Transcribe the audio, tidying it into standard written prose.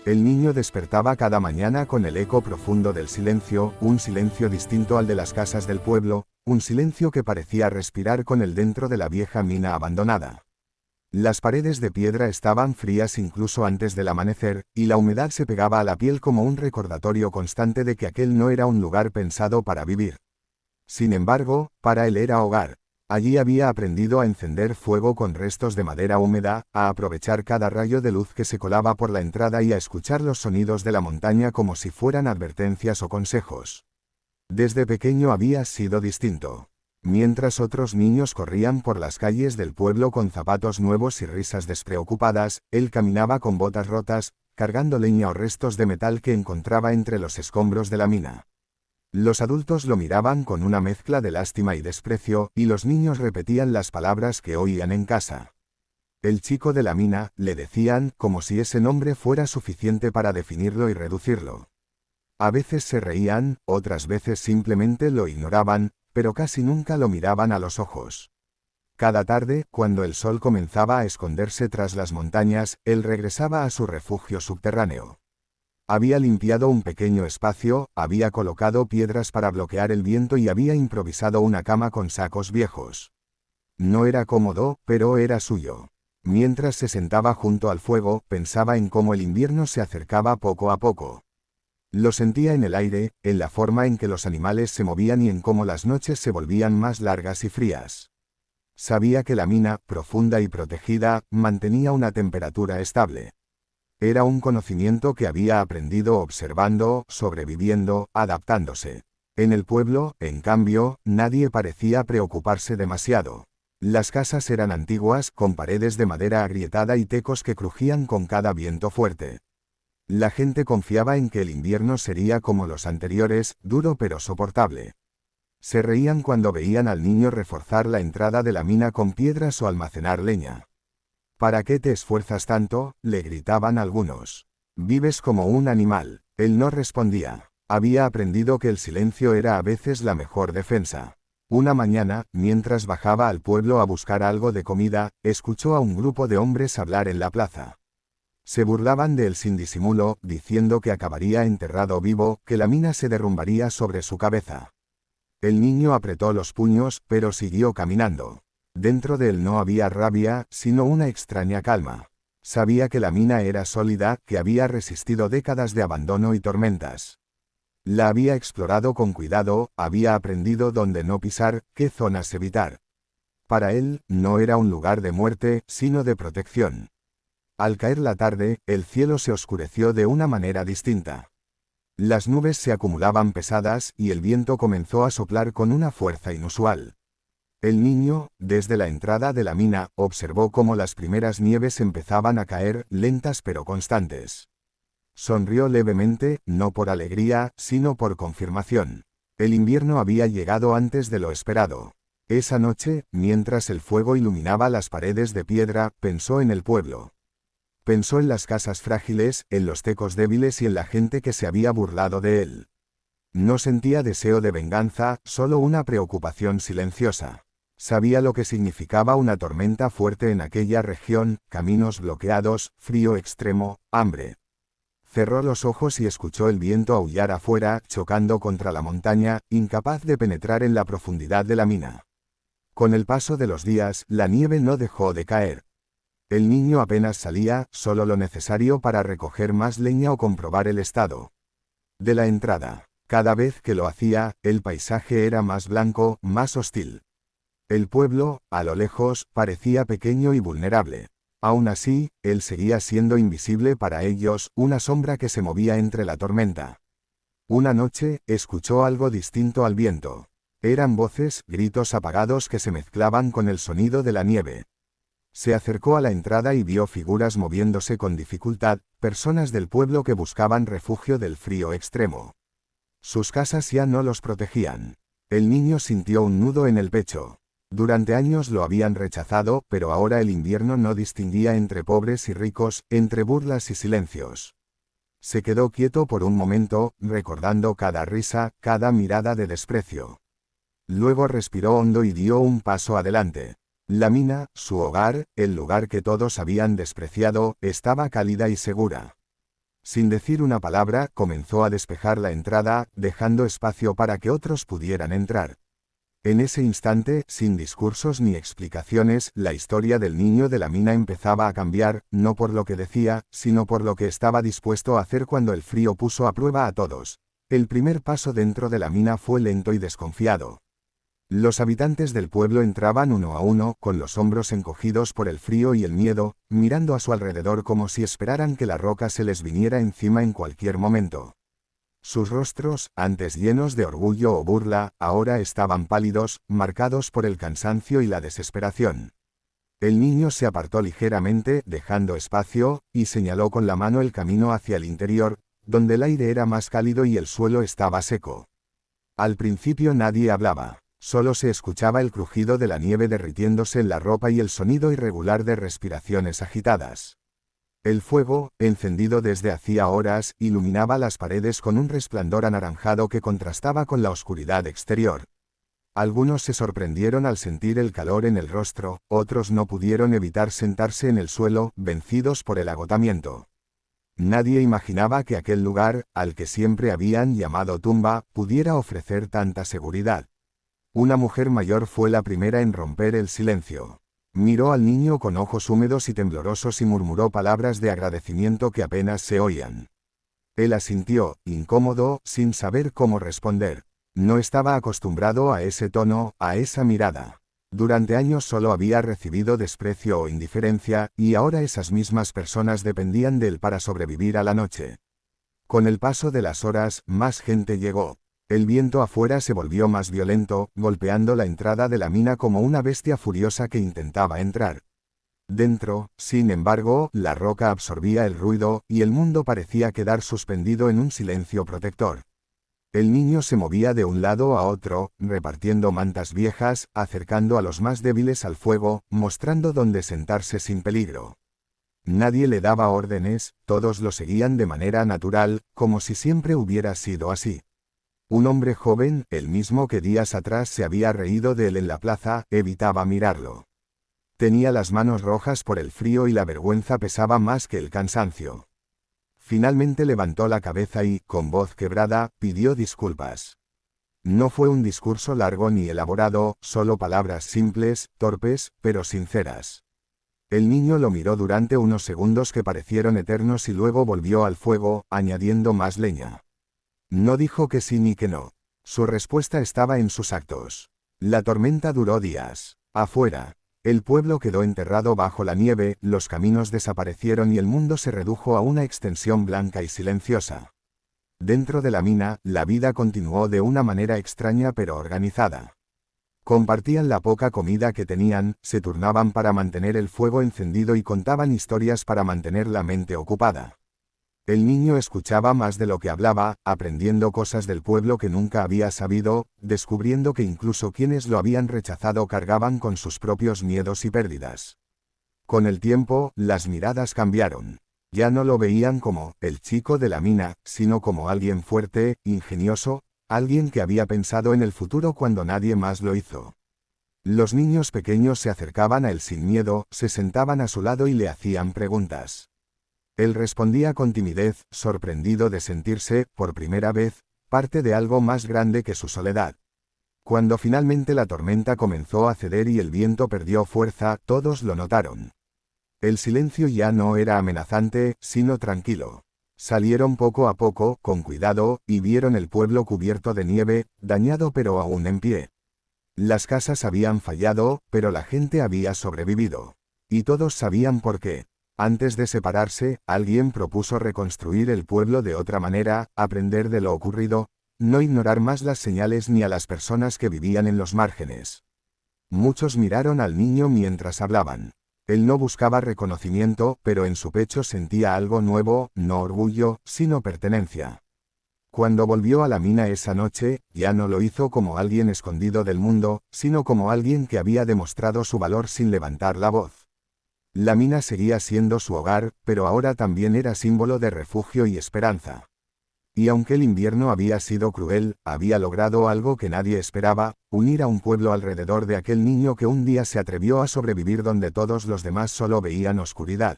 El niño despertaba cada mañana con el eco profundo del silencio, un silencio distinto al de las casas del pueblo, un silencio que parecía respirar con él dentro de la vieja mina abandonada. Las paredes de piedra estaban frías incluso antes del amanecer, y la humedad se pegaba a la piel como un recordatorio constante de que aquel no era un lugar pensado para vivir. Sin embargo, para él era hogar. Allí había aprendido a encender fuego con restos de madera húmeda, a aprovechar cada rayo de luz que se colaba por la entrada y a escuchar los sonidos de la montaña como si fueran advertencias o consejos. Desde pequeño había sido distinto. Mientras otros niños corrían por las calles del pueblo con zapatos nuevos y risas despreocupadas, él caminaba con botas rotas, cargando leña o restos de metal que encontraba entre los escombros de la mina. Los adultos lo miraban con una mezcla de lástima y desprecio, y los niños repetían las palabras que oían en casa. El chico de la mina, le decían, como si ese nombre fuera suficiente para definirlo y reducirlo. A veces se reían, otras veces simplemente lo ignoraban, pero casi nunca lo miraban a los ojos. Cada tarde, cuando el sol comenzaba a esconderse tras las montañas, él regresaba a su refugio subterráneo. Había limpiado un pequeño espacio, había colocado piedras para bloquear el viento y había improvisado una cama con sacos viejos. No era cómodo, pero era suyo. Mientras se sentaba junto al fuego, pensaba en cómo el invierno se acercaba poco a poco. Lo sentía en el aire, en la forma en que los animales se movían y en cómo las noches se volvían más largas y frías. Sabía que la mina, profunda y protegida, mantenía una temperatura estable. Era un conocimiento que había aprendido observando, sobreviviendo, adaptándose. En el pueblo, en cambio, nadie parecía preocuparse demasiado. Las casas eran antiguas, con paredes de madera agrietada y tecos que crujían con cada viento fuerte. La gente confiaba en que el invierno sería como los anteriores, duro pero soportable. Se reían cuando veían al niño reforzar la entrada de la mina con piedras o almacenar leña. ¿Para qué te esfuerzas tanto?, le gritaban algunos. Vives como un animal. Él no respondía. Había aprendido que el silencio era a veces la mejor defensa. Una mañana, mientras bajaba al pueblo a buscar algo de comida, escuchó a un grupo de hombres hablar en la plaza. Se burlaban de él sin disimulo, diciendo que acabaría enterrado vivo, que la mina se derrumbaría sobre su cabeza. El niño apretó los puños, pero siguió caminando. Dentro de él no había rabia, sino una extraña calma. Sabía que la mina era sólida, que había resistido décadas de abandono y tormentas. La había explorado con cuidado, había aprendido dónde no pisar, qué zonas evitar. Para él, no era un lugar de muerte, sino de protección. Al caer la tarde, el cielo se oscureció de una manera distinta. Las nubes se acumulaban pesadas y el viento comenzó a soplar con una fuerza inusual. El niño, desde la entrada de la mina, observó cómo las primeras nieves empezaban a caer, lentas pero constantes. Sonrió levemente, no por alegría, sino por confirmación. El invierno había llegado antes de lo esperado. Esa noche, mientras el fuego iluminaba las paredes de piedra, pensó en el pueblo. Pensó en las casas frágiles, en los tecos débiles y en la gente que se había burlado de él. No sentía deseo de venganza, solo una preocupación silenciosa. Sabía lo que significaba una tormenta fuerte en aquella región, caminos bloqueados, frío extremo, hambre. Cerró los ojos y escuchó el viento aullar afuera, chocando contra la montaña, incapaz de penetrar en la profundidad de la mina. Con el paso de los días, la nieve no dejó de caer. El niño apenas salía, solo lo necesario para recoger más leña o comprobar el estado de la entrada. Cada vez que lo hacía, el paisaje era más blanco, más hostil. El pueblo, a lo lejos, parecía pequeño y vulnerable. Aún así, él seguía siendo invisible para ellos, una sombra que se movía entre la tormenta. Una noche, escuchó algo distinto al viento. Eran voces, gritos apagados que se mezclaban con el sonido de la nieve. Se acercó a la entrada y vio figuras moviéndose con dificultad, personas del pueblo que buscaban refugio del frío extremo. Sus casas ya no los protegían. El niño sintió un nudo en el pecho. Durante años lo habían rechazado, pero ahora el invierno no distinguía entre pobres y ricos, entre burlas y silencios. Se quedó quieto por un momento, recordando cada risa, cada mirada de desprecio. Luego respiró hondo y dio un paso adelante. La mina, su hogar, el lugar que todos habían despreciado, estaba cálida y segura. Sin decir una palabra, comenzó a despejar la entrada, dejando espacio para que otros pudieran entrar. En ese instante, sin discursos ni explicaciones, la historia del niño de la mina empezaba a cambiar, no por lo que decía, sino por lo que estaba dispuesto a hacer cuando el frío puso a prueba a todos. El primer paso dentro de la mina fue lento y desconfiado. Los habitantes del pueblo entraban uno a uno, con los hombros encogidos por el frío y el miedo, mirando a su alrededor como si esperaran que la roca se les viniera encima en cualquier momento. Sus rostros, antes llenos de orgullo o burla, ahora estaban pálidos, marcados por el cansancio y la desesperación. El niño se apartó ligeramente, dejando espacio, y señaló con la mano el camino hacia el interior, donde el aire era más cálido y el suelo estaba seco. Al principio nadie hablaba. Solo se escuchaba el crujido de la nieve derritiéndose en la ropa y el sonido irregular de respiraciones agitadas. El fuego, encendido desde hacía horas, iluminaba las paredes con un resplandor anaranjado que contrastaba con la oscuridad exterior. Algunos se sorprendieron al sentir el calor en el rostro, otros no pudieron evitar sentarse en el suelo, vencidos por el agotamiento. Nadie imaginaba que aquel lugar, al que siempre habían llamado tumba, pudiera ofrecer tanta seguridad. Una mujer mayor fue la primera en romper el silencio. Miró al niño con ojos húmedos y temblorosos y murmuró palabras de agradecimiento que apenas se oían. Él asintió, incómodo, sin saber cómo responder. No estaba acostumbrado a ese tono, a esa mirada. Durante años solo había recibido desprecio o indiferencia, y ahora esas mismas personas dependían de él para sobrevivir a la noche. Con el paso de las horas, más gente llegó. El viento afuera se volvió más violento, golpeando la entrada de la mina como una bestia furiosa que intentaba entrar. Dentro, sin embargo, la roca absorbía el ruido, y el mundo parecía quedar suspendido en un silencio protector. El niño se movía de un lado a otro, repartiendo mantas viejas, acercando a los más débiles al fuego, mostrando dónde sentarse sin peligro. Nadie le daba órdenes, todos lo seguían de manera natural, como si siempre hubiera sido así. Un hombre joven, el mismo que días atrás se había reído de él en la plaza, evitaba mirarlo. Tenía las manos rojas por el frío y la vergüenza pesaba más que el cansancio. Finalmente levantó la cabeza y, con voz quebrada, pidió disculpas. No fue un discurso largo ni elaborado, solo palabras simples, torpes, pero sinceras. El niño lo miró durante unos segundos que parecieron eternos y luego volvió al fuego, añadiendo más leña. No dijo que sí ni que no. Su respuesta estaba en sus actos. La tormenta duró días. Afuera, el pueblo quedó enterrado bajo la nieve, los caminos desaparecieron y el mundo se redujo a una extensión blanca y silenciosa. Dentro de la mina, la vida continuó de una manera extraña pero organizada. Compartían la poca comida que tenían, se turnaban para mantener el fuego encendido y contaban historias para mantener la mente ocupada. El niño escuchaba más de lo que hablaba, aprendiendo cosas del pueblo que nunca había sabido, descubriendo que incluso quienes lo habían rechazado cargaban con sus propios miedos y pérdidas. Con el tiempo, las miradas cambiaron. Ya no lo veían como el chico de la mina, sino como alguien fuerte, ingenioso, alguien que había pensado en el futuro cuando nadie más lo hizo. Los niños pequeños se acercaban a él sin miedo, se sentaban a su lado y le hacían preguntas. Él respondía con timidez, sorprendido de sentirse, por primera vez, parte de algo más grande que su soledad. Cuando finalmente la tormenta comenzó a ceder y el viento perdió fuerza, todos lo notaron. El silencio ya no era amenazante, sino tranquilo. Salieron poco a poco, con cuidado, y vieron el pueblo cubierto de nieve, dañado pero aún en pie. Las casas habían fallado, pero la gente había sobrevivido. Y todos sabían por qué. Antes de separarse, alguien propuso reconstruir el pueblo de otra manera, aprender de lo ocurrido, no ignorar más las señales ni a las personas que vivían en los márgenes. Muchos miraron al niño mientras hablaban. Él no buscaba reconocimiento, pero en su pecho sentía algo nuevo, no orgullo, sino pertenencia. Cuando volvió a la mina esa noche, ya no lo hizo como alguien escondido del mundo, sino como alguien que había demostrado su valor sin levantar la voz. La mina seguía siendo su hogar, pero ahora también era símbolo de refugio y esperanza. Y aunque el invierno había sido cruel, había logrado algo que nadie esperaba, unir a un pueblo alrededor de aquel niño que un día se atrevió a sobrevivir donde todos los demás solo veían oscuridad.